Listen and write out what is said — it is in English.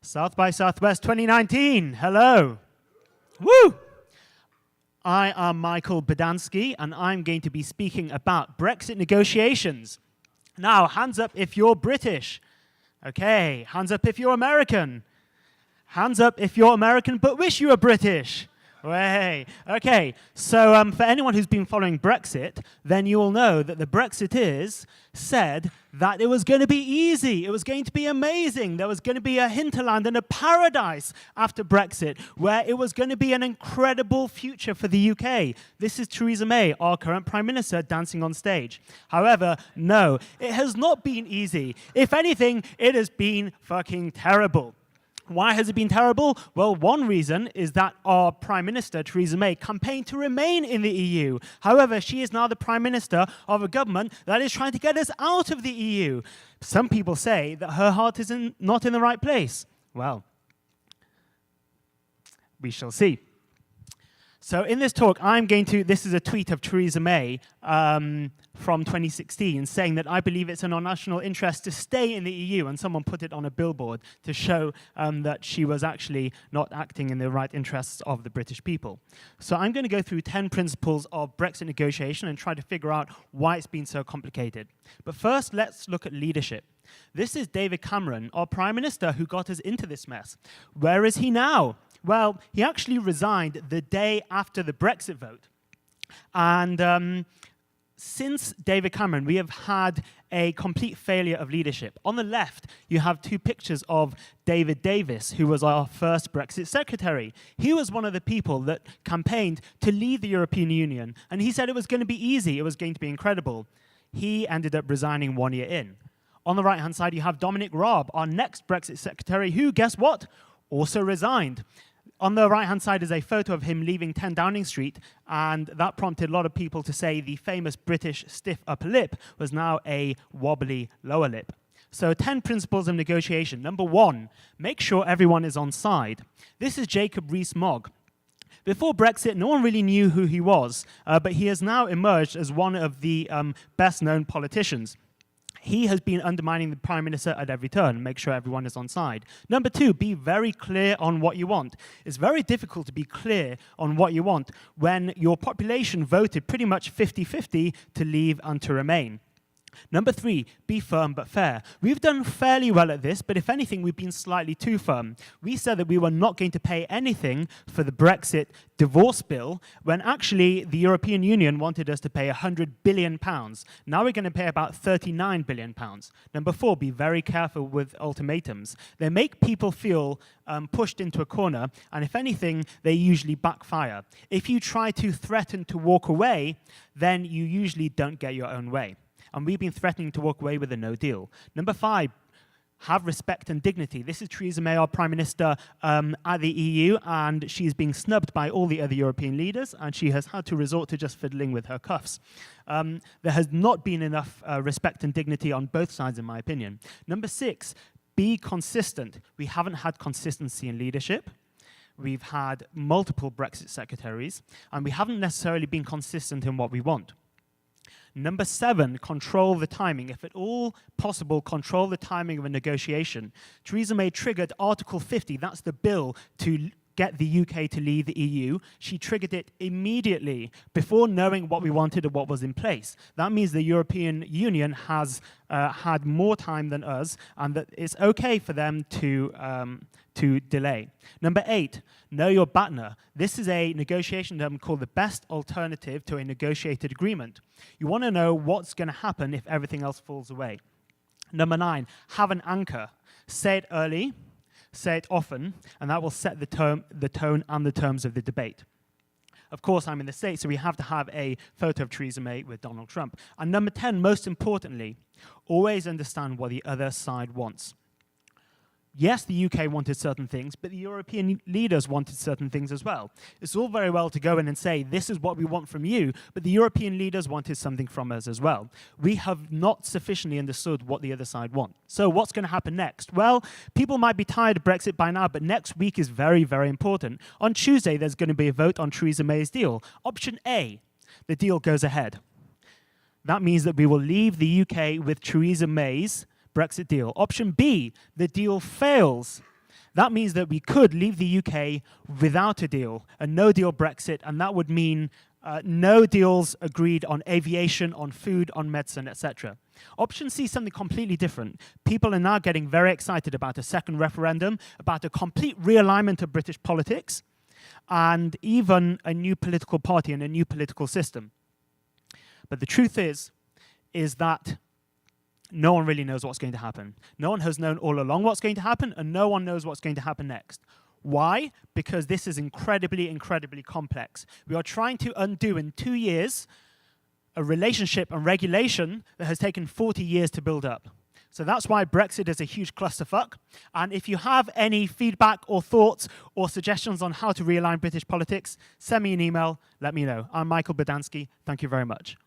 South by Southwest 2019. Hello. Woo! I am Michael Bodansky, and I'm going to be speaking about Brexit negotiations. Now, hands up if you're British. Okay, hands up if you're American. Hands up if you're American but wish you were British. Way. Okay, so for anyone who's been following Brexit, then you will know that the Brexiteers said that it was going to be easy, it was going to be amazing, there was going to be a hinterland and a paradise after Brexit, where it was going to be an incredible future for the UK. This is Theresa May, our current Prime Minister, dancing on stage. However, no, it has not been easy. If anything, it has been fucking terrible. Why has it been terrible? Well, one reason is that our Prime Minister, Theresa May, campaigned to remain in the EU. However, she is now the Prime Minister of a government that is trying to get us out of the EU. Some people say that her heart is not in the right place. Well, we shall see. So in this talk, this is a tweet of Theresa May from 2016 saying that I believe it's in our national interest to stay in the EU, and someone put it on a billboard to show that she was actually not acting in the right interests of the British people. So I'm going to go through 10 principles of Brexit negotiation and try to figure out why it's been so complicated. But first, let's look at leadership. This is David Cameron, our Prime Minister, who got us into this mess. Where is he now? Well, he actually resigned the day after the Brexit vote. And since David Cameron, we have had a complete failure of leadership. On the left, you have two pictures of David Davis, who was our first Brexit secretary. He was one of the people that campaigned to leave the European Union, and he said it was going to be easy, it was going to be incredible. He ended up resigning 1 year in. On the right-hand side, you have Dominic Raab, our next Brexit secretary, who, guess what, also resigned. On the right-hand side is a photo of him leaving 10 Downing Street, and that prompted a lot of people to say the famous British stiff upper lip was now a wobbly lower lip. So 10 principles of negotiation. Number 1, make sure everyone is on side. This is Jacob Rees-Mogg. Before Brexit, no one really knew who he was, but he has now emerged as one of the best-known politicians. He has been undermining the Prime Minister at every turn. Make sure everyone is on side. Number 2, be very clear on what you want. It's very difficult to be clear on what you want when your population voted pretty much 50-50 to leave and to remain. Number 3, be firm but fair. We've done fairly well at this, but if anything, we've been slightly too firm. We said that we were not going to pay anything for the Brexit divorce bill, when actually the European Union wanted us to pay £100 billion. Now we're going to pay about £39 billion. Number 4, be very careful with ultimatums. They make people feel pushed into a corner, and if anything, they usually backfire. If you try to threaten to walk away, then you usually don't get your own way. And we've been threatening to walk away with a no deal. Number 5, have respect and dignity. This is Theresa May, our Prime Minister at the EU, and she's being snubbed by all the other European leaders, and she has had to resort to just fiddling with her cuffs. There has not been enough respect and dignity on both sides, in my opinion. Number 6, be consistent. We haven't had consistency in leadership. We've had multiple Brexit secretaries, and we haven't necessarily been consistent in what we want. Number 7, control the timing. If at all possible, control the timing of a negotiation. Theresa May triggered Article 50, that's the bill to get the UK to leave the EU. She triggered it immediately before knowing what we wanted and what was in place. That means the European Union has had more time than us, and that it's okay for them to delay. Number 8, know your BATNA. This is a negotiation term called the best alternative to a negotiated agreement. You want to know what's going to happen if everything else falls away. Number 9, have an anchor. Say it early, say it often, and that will set the tone and the terms of the debate. Of course, I'm in the States, so we have to have a photo of Theresa May with Donald Trump. And number 10, most importantly, always understand what the other side wants. Yes, the UK wanted certain things, but the European leaders wanted certain things as well. It's all very well to go in and say, this is what we want from you, but the European leaders wanted something from us as well. We have not sufficiently understood what the other side wants. So what's going to happen next? Well, people might be tired of Brexit by now, but next week is very, very important. On Tuesday, there's going to be a vote on Theresa May's deal. Option A, the deal goes ahead. That means that we will leave the UK with Theresa May's Brexit deal. Option B, the deal fails. That means that we could leave the UK without a deal, a no-deal Brexit, and that would mean no deals agreed on aviation, on food, on medicine, etc. Option C is something completely different. People are now getting very excited about a second referendum, about a complete realignment of British politics, and even a new political party and a new political system. But the truth is that no one really knows what's going to happen. No one has known all along what's going to happen, and no one knows what's going to happen next. Why? Because this is incredibly, incredibly complex. We are trying to undo in 2 years a relationship and regulation that has taken 40 years to build up. So that's why Brexit is a huge clusterfuck. And if you have any feedback or thoughts or suggestions on how to realign British politics, send me an email, let me know. I'm Michael Bodansky. Thank you very much.